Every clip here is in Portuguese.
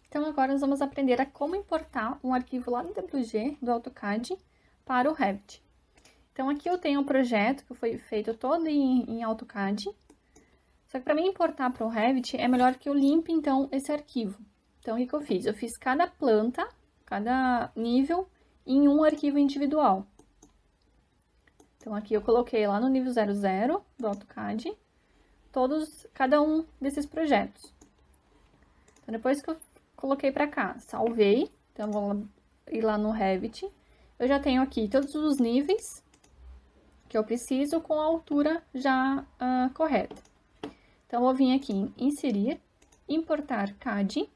Então, agora nós vamos aprender a como importar um arquivo lá no WG do AutoCAD para o Revit. Então, aqui eu tenho um projeto que foi feito todo em AutoCAD. Só que para mim importar para o Revit, é melhor que eu limpe, então, esse arquivo. Então, o que eu fiz? Eu fiz cada planta, cada nível, em um arquivo individual. Então, aqui eu coloquei lá no nível 00 do AutoCAD, cada um desses projetos. Então, depois que eu coloquei para cá, salvei, então vou ir lá no Revit. Eu já tenho aqui todos os níveis que eu preciso com a altura já correta. Então, eu vou vir aqui em inserir, importar CAD.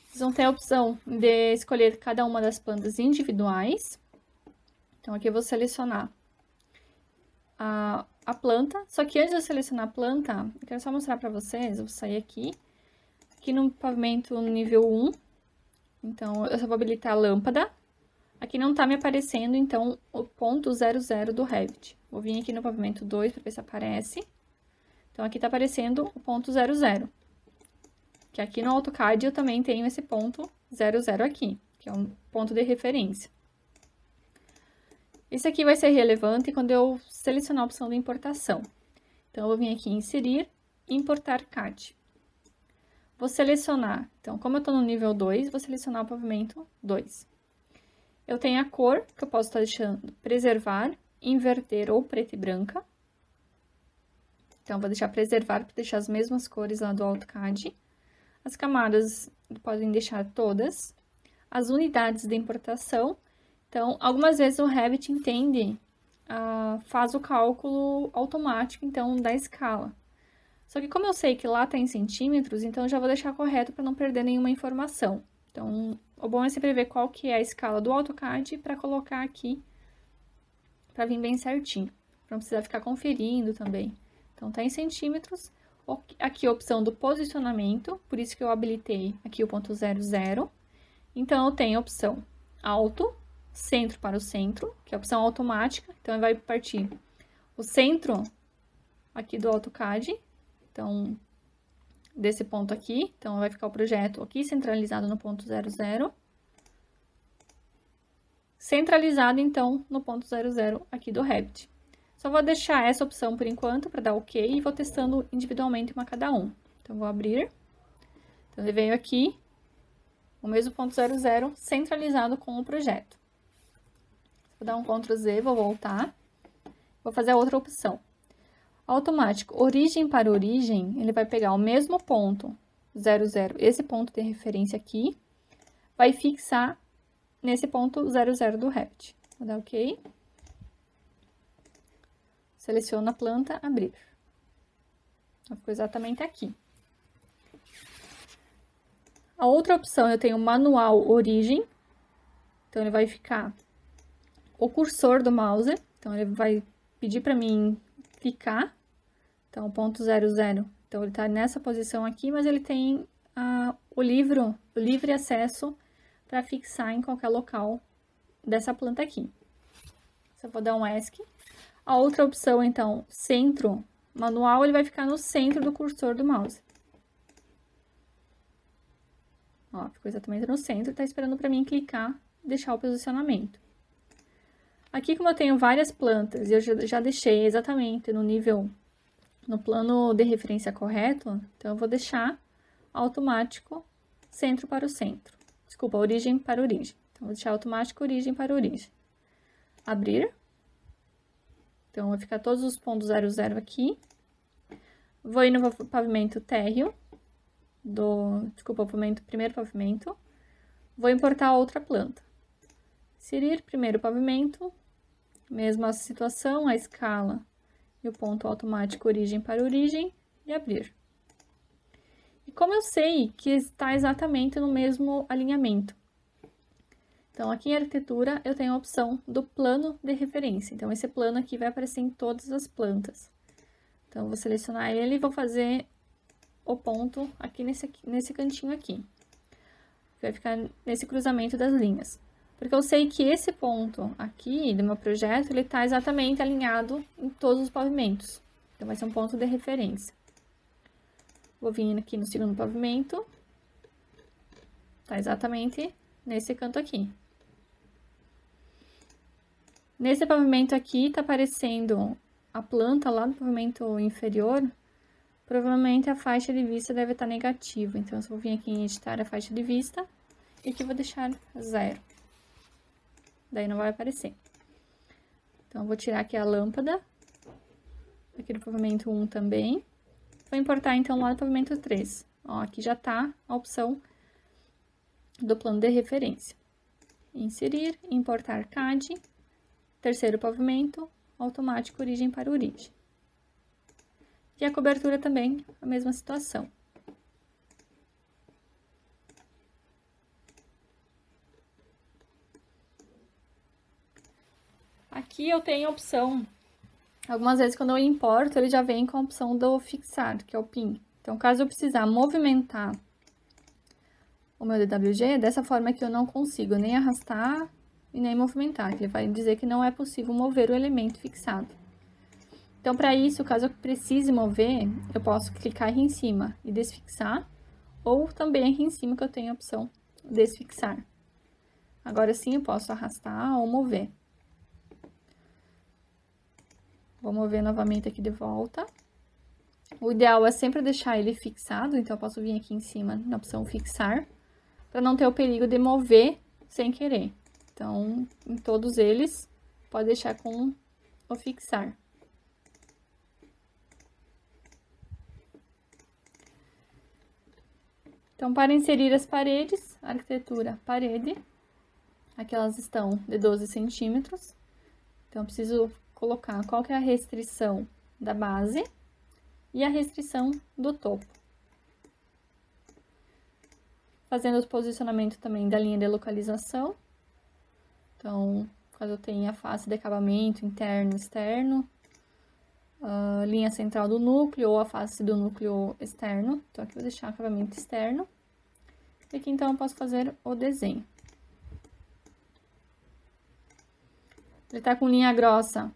Vocês vão ter a opção de escolher cada uma das plantas individuais. Então, aqui eu vou selecionar a planta. Só que antes de eu selecionar a planta, eu quero só mostrar para vocês, eu vou sair aqui no pavimento no nível 1, então, eu só vou habilitar a lâmpada. Aqui não tá me aparecendo, então, o ponto 00 do Revit. Vou vir aqui no pavimento 2 para ver se aparece. Então, aqui tá aparecendo o ponto 00. Que aqui no AutoCAD eu também tenho esse ponto 00 aqui, que é um ponto de referência. Esse aqui vai ser relevante quando eu selecionar a opção de importação. Então, eu vou vir aqui em inserir, importar CAD. Vou selecionar, então, como eu estou no nível 2, vou selecionar o pavimento 2. Eu tenho a cor, que eu posso estar deixando preservar, inverter ou preta e branca. Então, vou deixar preservar para deixar as mesmas cores lá do AutoCAD. As camadas podem deixar todas. As unidades de importação. Então, algumas vezes o Revit entende, faz o cálculo automático, então, da escala. Só que como eu sei que lá tá em centímetros, então eu já vou deixar correto para não perder nenhuma informação. Então, o bom é sempre ver qual que é a escala do AutoCAD para colocar aqui, para vir bem certinho. Para não precisar ficar conferindo também. Então, tá em centímetros. Aqui a opção do posicionamento, por isso que eu habilitei aqui o ponto 00. Então, eu tenho a opção alto, centro para o centro, que é a opção automática. Então, vai partir o centro aqui do AutoCAD. Então, desse ponto aqui, então vai ficar o projeto aqui centralizado no ponto 00. Centralizado, então, no ponto 00 aqui do Revit. Só vou deixar essa opção por enquanto, para dar OK, e vou testando individualmente uma cada um. Então, vou abrir. Então, ele veio aqui, o mesmo ponto 00, centralizado com o projeto. Vou dar um Ctrl Z, vou voltar. Vou fazer a outra opção. Automático, origem para origem, ele vai pegar o mesmo ponto 00, esse ponto de referência aqui, vai fixar nesse ponto 00 do Revit. Vou dar OK. Seleciono a planta, abrir. Então, ficou exatamente aqui. A outra opção, eu tenho manual origem. Então, ele vai ficar o cursor do mouse. Então, ele vai pedir para mim clicar. Então, ponto 00. Então, ele está nessa posição aqui, mas ele tem o livre acesso para fixar em qualquer local dessa planta aqui. Só vou dar um ESC. A outra opção, então, centro manual, ele vai ficar no centro do cursor do mouse. Ó, ficou exatamente no centro, tá esperando para mim clicar e deixar o posicionamento. Aqui, como eu tenho várias plantas e eu já deixei exatamente no plano de referência correto, então eu vou deixar automático centro para o centro. Desculpa, origem para origem. Então, vou deixar automático origem para origem. Abrir. Então, vai ficar todos os pontos 00 aqui. Vou ir no pavimento térreo, primeiro pavimento. Vou importar outra planta. Inserir primeiro pavimento, mesma situação, a escala e o ponto automático origem para origem e abrir. E como eu sei que está exatamente no mesmo alinhamento? Então, aqui em arquitetura, eu tenho a opção do plano de referência. Então, esse plano aqui vai aparecer em todas as plantas. Então, eu vou selecionar ele e vou fazer o ponto aqui nesse cantinho aqui. Vai ficar nesse cruzamento das linhas. Porque eu sei que esse ponto aqui do meu projeto, ele tá exatamente alinhado em todos os pavimentos. Então, vai ser um ponto de referência. Vou vir aqui no segundo pavimento. Tá exatamente nesse canto aqui. Nesse pavimento aqui, tá aparecendo a planta lá do pavimento inferior. Provavelmente a faixa de vista deve estar negativa. Então, eu vou vir aqui em editar a faixa de vista. E aqui eu vou deixar 0. Daí não vai aparecer. Então, eu vou tirar aqui a lâmpada. Aqui do pavimento 1 também. Vou importar, então, lá no pavimento 3. Ó, aqui já tá a opção do plano de referência. Inserir, importar CAD. Terceiro pavimento, automático origem para origem. E a cobertura também, a mesma situação. Aqui eu tenho a opção, algumas vezes quando eu importo, ele já vem com a opção do fixar, que é o PIN. Então, caso eu precisar movimentar o meu DWG, dessa forma que eu não consigo nem arrastar e nem movimentar, que ele vai dizer que não é possível mover o elemento fixado. Então, para isso, caso eu precise mover, eu posso clicar aqui em cima e desfixar, ou também aqui em cima que eu tenho a opção desfixar. Agora sim, eu posso arrastar ou mover. Vou mover novamente aqui de volta. O ideal é sempre deixar ele fixado, então eu posso vir aqui em cima na opção fixar, para não ter o perigo de mover sem querer. Então, em todos eles, pode deixar com o fixar. Então, para inserir as paredes, arquitetura parede, aqui elas estão de 12 centímetros. Então, eu preciso colocar qual que é a restrição da base e a restrição do topo. Fazendo o posicionamento também da linha de localização. Então, caso eu tenha a face de acabamento interno e externo, a linha central do núcleo ou a face do núcleo externo. Então, aqui eu vou deixar acabamento externo. E aqui, então, eu posso fazer o desenho. Ele tá com linha grossa,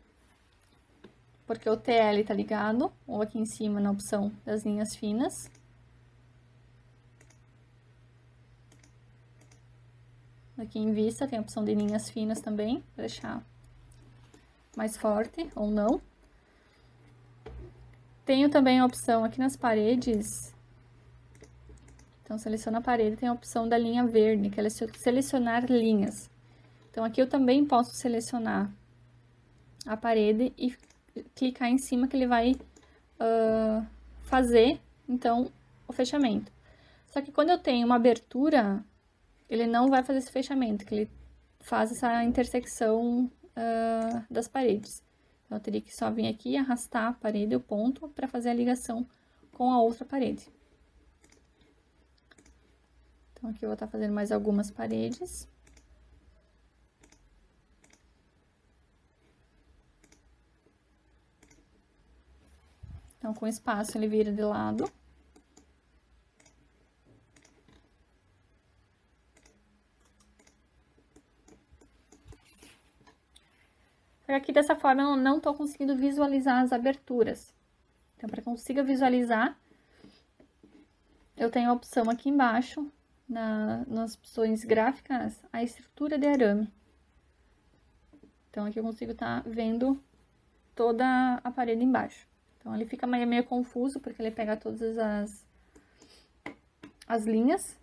porque o TL tá ligado, ou aqui em cima na opção das linhas finas. Aqui em vista tem a opção de linhas finas também, para deixar mais forte ou não. Tenho também a opção aqui nas paredes. Então, seleciona a parede, tem a opção da linha verde, que é selecionar linhas. Então, aqui eu também posso selecionar a parede e clicar em cima que ele vai fazer, então, o fechamento. Só que quando eu tenho uma abertura, ele não vai fazer esse fechamento, que ele faz essa intersecção das paredes. Então, eu teria que só vir aqui e arrastar a parede, o ponto, para fazer a ligação com a outra parede. Então, aqui eu vou estar fazendo mais algumas paredes. Então, com espaço, ele vira de lado. Aqui, dessa forma, eu não estou conseguindo visualizar as aberturas. Então, para que eu consiga visualizar, eu tenho a opção aqui embaixo, nas opções gráficas, a estrutura de arame. Então, aqui eu consigo estar vendo toda a parede embaixo. Então, ele fica meio confuso, porque ele pega todas as linhas,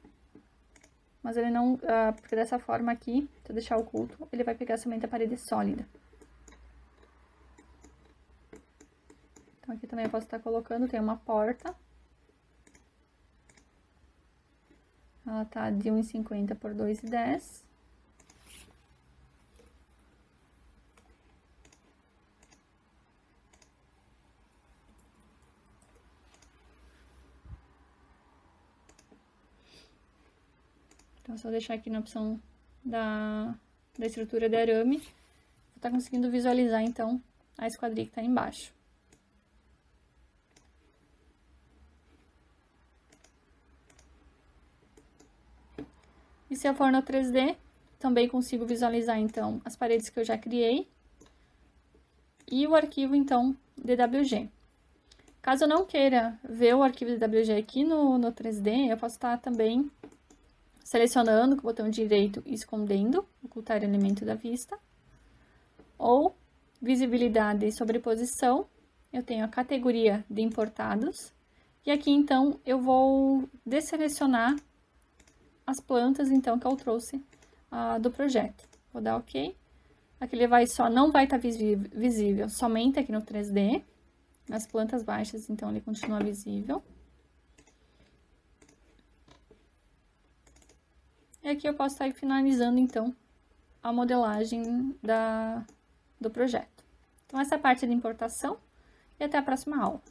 mas ele não, porque dessa forma aqui, se eu deixar oculto, ele vai pegar somente a parede sólida. Então, aqui também eu posso estar colocando, tem uma porta. Ela tá de 1,50 por 2,10. Então, se eu deixar aqui na opção da estrutura de arame, vou estar conseguindo visualizar, então, a esquadria que tá embaixo. E se eu for no 3D, também consigo visualizar, então, as paredes que eu já criei e o arquivo, então, DWG. Caso eu não queira ver o arquivo DWG aqui no 3D, eu posso estar também selecionando com o botão direito e escondendo, ocultar elemento da vista, ou visibilidade e sobreposição, eu tenho a categoria de importados, e aqui, então, eu vou desselecionar as plantas, então, que eu trouxe do projeto. Vou dar OK. Aqui ele não vai estar visível somente aqui no 3D, nas plantas baixas, então, ele continua visível. E aqui eu posso estar finalizando, então, a modelagem do projeto. Então, essa é a parte de importação e até a próxima aula.